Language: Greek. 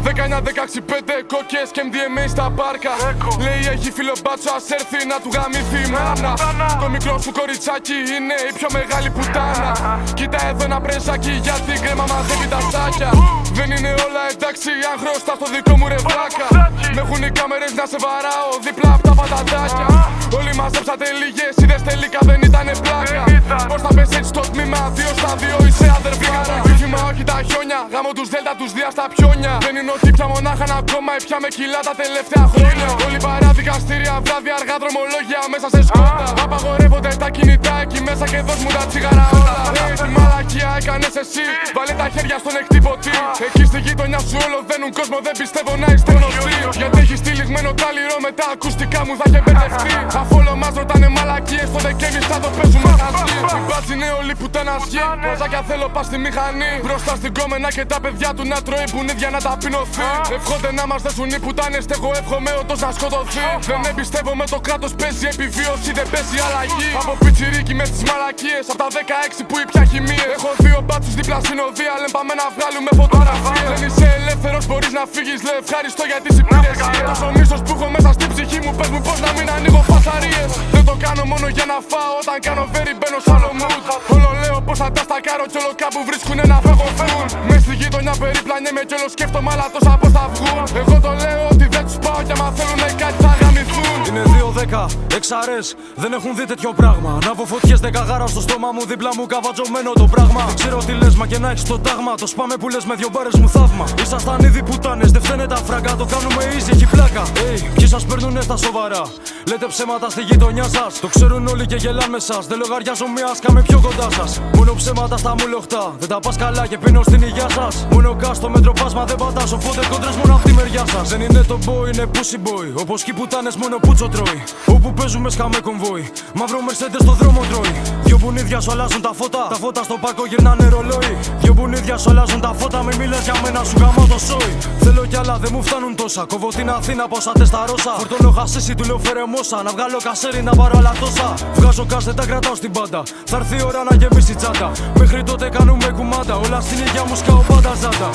Δεκαεννιά, 16-5 κόκκες και MDMA στα πάρκα. Λέει έχει φίλο μπάτσο, ας έρθει να του γαμηθεί η μάνα. Το μικρό σου κοριτσάκι είναι η πιο μεγάλη πουτάνα. Κοίτα εδώ ένα πρεσάκι γιατί η κρέμα μαζεύει τα στάκια. Δεν είναι όλα εντάξει αν χρωστά στο δικό μου ρε βλάκα. Με έχουν οι κάμερες να σε βαράω δίπλα απ' τα πατατάκια. Όλοι μαζέψατε λίγες, είδες τελικά δεν ήτανε πλάκα. Πώς θα πες έτσι στο τμήμα, 2 στα 2 είσαι αδερφάρα. Βήχημα όχι τα χιόνια, γάμω τους δέλτα τους δία στα πιόνια. Δεν είναι ότι πια μονάχα ένα κόμμα ή πια με κιλά τα τελευταία χρόνια. Όλοι παρά δικαστήρια, βράδια, αργά δρομολόγια μέσα σε σκότα. Απαγορεύονται τα κινητά εκεί μέσα και δώσ' μου τα τσιγάρα όλα. Τι μαλακία έκανες εσύ, βάλε τα χέρια στον εκτυπωτή. Εκεί στη γειτονιά σου όλο δένουν κόσμο, δεν πιστεύω να είστε γνωστοί. Γιατί έχει στυλιγμένο κάλυρο με τα ακουστικά μου θα είχε μπερδευτεί. Αφού όλο μας ρωτάνε μαλακίες, στο Δεκέμβρη θα το παίζουμε χαστή. Στην μπάτση είναι όλοι που τα ανασχεί. Ποζάκια θέλω πας στη μηχανή. Μπροστά στην κόμενα και τα παιδιά του να τρώει μπουνίδια να ταπεινωθεί. Εύχονται να μας δέσουν οι πουτάνες, εγώ εύχομαι όντως να σκοτωθεί. Δεν εμπιστεύω με το κράτος, παίζει επιβίωση, δεν παίζει αλλαγή. Από πιτσιρίκι με τις μαλακίες, από τα 16 που ήπια χημίες. Έχω 2 μπάτσους δίπλα στην οδεία, λέμε πάμε να βγάλουμε φωτογραφίες. Δεν είσαι ελεύθερος, μπορείς να φύγεις, λέω ευχαριστώ για τις υπηρεσίες. Τόσο μίσος που έχω μέσα στην ψυχή μου, πες μου πώς να μην ανοίγω φασαρίες. Δεν το κάνω μόνο για να φάω, όταν κάνω βέρι μπαίνω σ' άλλο mood. Όλο λέω πως θα τα στακάρω κι όλο κάπου βρίσκουνε να φεύγουν. Μες στη γειτονιά περιπλανιέμαι κι όλο σκέφτομαι αλλά τόσα πως θα βγουν. Εγώ το λέω ότι δεν τους πάω κι άμα θέλουνε κάτι θα γαμηθούν. Είναι 2-10, εξαρές, δεν έχουν δει τέτοιο πράγμα. Ανάβω φωτιές 10 γάρα στο στόμα μου, δίπλα μου καβατζωμένο το πράγμα. Δεν ξέρω τι λες μα και να έχεις το τάγμα. Το σπάμε που λες με 2 μπάρες μου θαύμα. Ήσασταν ήδη πουτάνες, δεν φταίνε τα φράγκα, το κάνουμε easy, έχει πλάκα. Ποιοι σας παίρνουνε στα σοβαρά, λέτε ψέματα στη γειτονιά σας. Το ξέρουν όλοι και γελάνε με σας. Δεν λογαριάζω μία σκάμε πιο κοντά σας. Μόνο ψέματα στα μου λοχτά, δεν τα πας καλά και πίνω στην υγεία σας. Μόνο κάστο μέτρο πάσμα δεν πατάς, οπότε κόντρες μόνο απ' τη μεριά σας. Δεν είναι το boy, είναι pussy boy. Όπως κι πουτάνες μόνο πούτσο τρώει. Όπου παίζουμε σκάμε κομβόι. Μαύρο μερσέντες στο δρόμο τρώει. 2 μπουνίδια σου αλλάζουν τα φώτα. Τα φώτα στο πάκο γυρνάνε ρολόι. 2 μπουνίδια σου αλλάζουν τα φώτα. Μη μιλάς για μένα, σου γαμώ το σόι. Θέλω κι άλλα, δεν μου φτάνουν τόσα. Κόβω την Αθήνα, πόσα τεστά ρώσα. Φορτώνω χασίσι, του λέω φέρε μόσα. Να βγάλω κασέρι, να πάρω άλλα τόσα. Βγάζω κας, δεν τα κρατάω στην πάντα. Θα έρθει η ώρα να γεμίσει τσάντα. Μέχρι τότε κάνουμε κουμάντα. Όλα στην υγεία μου σκάω πάντα ζάντα.